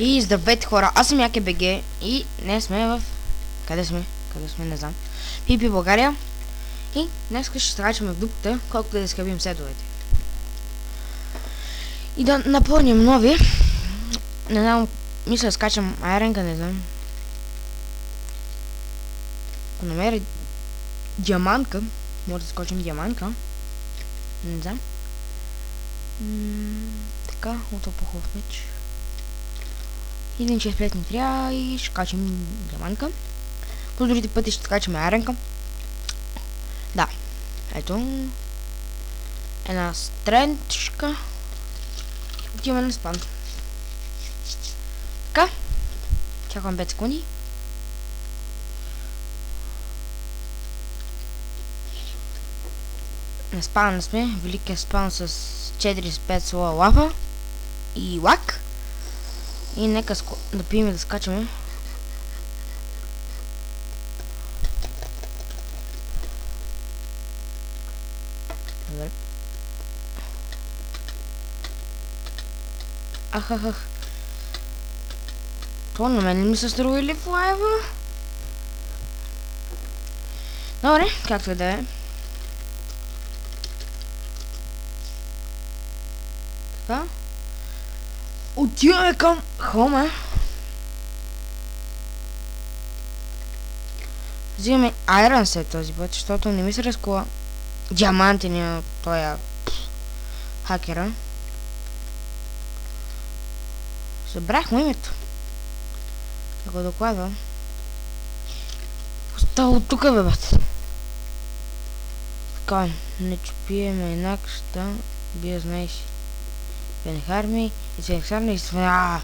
И здравейте хора, аз съм Яке БГ и днес сме в... Къде сме? Не знам. Пипи България. И днес ще скачаме в дупката, колкото да изхъбим сетовете. И да напълним нови. Не знам, мисля да скачам айренка, не знам. Ако намеря диамантка, може да скочим диамантка. Не знам. Така, от по-хубав меч. Един 6 ни трябва и ще качим диамантка. По другите пъти ще качаме айренка. Да, ето. Една стренчка. Отиваме на спан. Така. Чакам 5 секунди. На спан сме. Великия спан с 4-5 слоя лава и лак. И нека да пием и да скачаме. Добре. Ах. Това на мен ми се струва или в лайва? Добре, както и да е. Така. Отиваме към хома. Взимаме айрон след този път, защото не ми се разкува диаманти на тоя хакера. Забрах му името. Да го докладвам. Остава от тука, бе, бат. Така, не чупиеме инакшта, бия знаеш. Пенхарми и Ценхарми и Свена.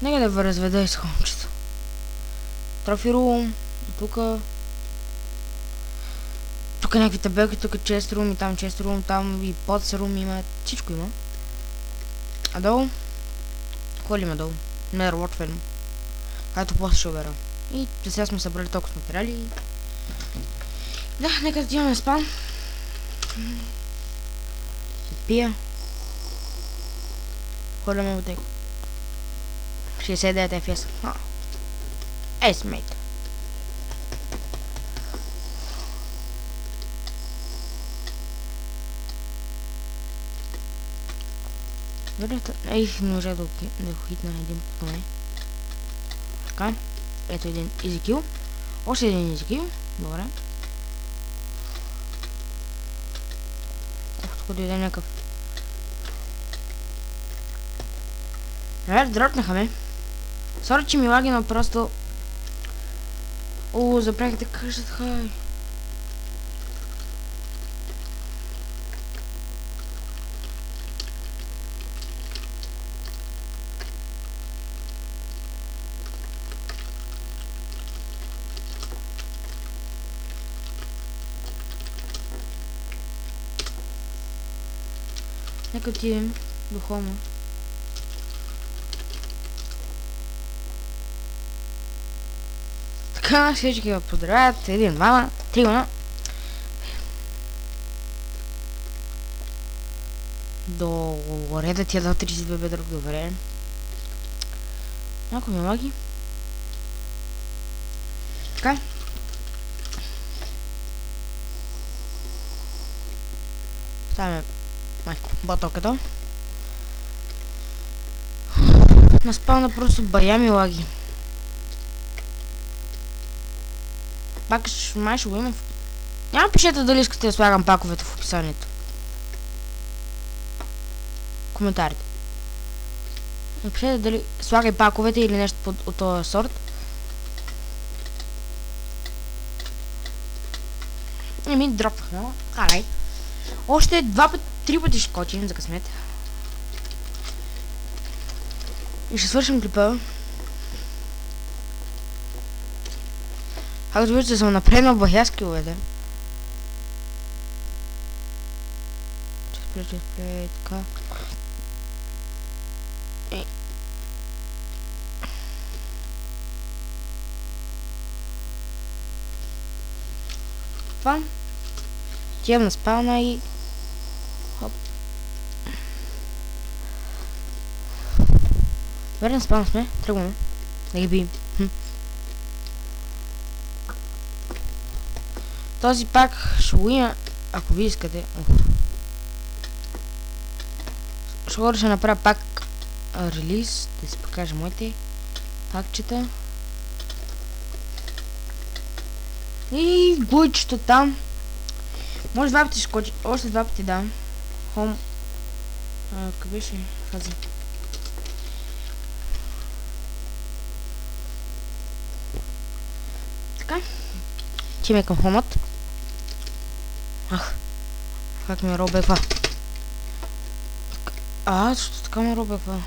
Нека да разведа из хомчето. Трофи рум. Тука. Тук някакви табелки, тук чест рум и там чест рум, там и подс рум има. Всичко има. А долу? Какво ли има долу? Netherworld ферм. Хайто после ще обера. И сега сме събрали толкова материали. Да, нека да имаме спан. Ще пия. Хвърляме в него. 69 FPS. Есмейт. Вероятно, не може да го хитна един поне. Така. Ето един easy kill. Още един easy kill. Добре. Тук дойде някакъв. Дропнаха ме. Сори, че ми лаги, но просто... запрях да кажат хай. Нека отидем до хома. Така, всички го поздравят. 1, 2, 3. Добре, да ти е дал 32 бедро. Добре. Някой ми лаги. Така. Ставаме майко баталката. На спална просто бая ми лаги. Пак май ще го има. Няма пишете дали искате да слагам паковете в описанието. Коментарите. Напишете дали слагай паковете или нещо от този сорт. Не ми дропнаха. Харай. Още 2-3 пъти ще скочим за късмет. И ще свършим клипа. Както виждате, съм напреднал в бахя скиловете. Че спре, така. Това. Отивам на спална и... Хоп. Верен спам сме, тръгваме. Да ги бием. Този пак ще го има, ако ви искате. Скоро ще направя пак релиз, да си покажа моите пакчета. И буйчето там. Може два пъти скочи, още два пъти да. Home. Къде беше? Хази. Така. Чиме към хомът. Как ми робеква. Защо така ме робеква?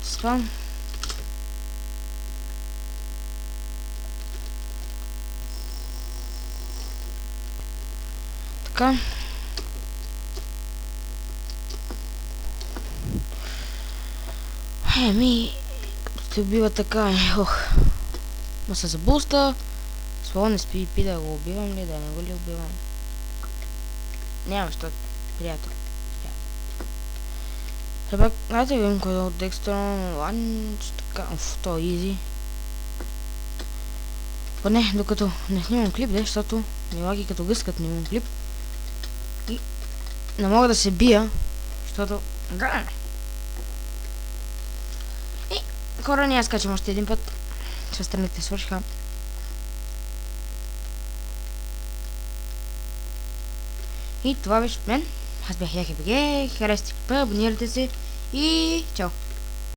Спам. Така. Като те убива така, Ма се забуста. Слово не спи и пи да го убивам ли, да не го ли убивам. Няма, защото приятел. Сега, дайте видим кой е от Dextron Launch, така, то е easy. Поне, докато не снимам клип, защото ми лаги като гъскат снимам клип. И не мога да се бия, защото... И хора, ние скачам още един път. Ще страните свършиха. И това беше от мен. Аз бях Яхи БГ, харесайте клипа, абонирайте се и чао!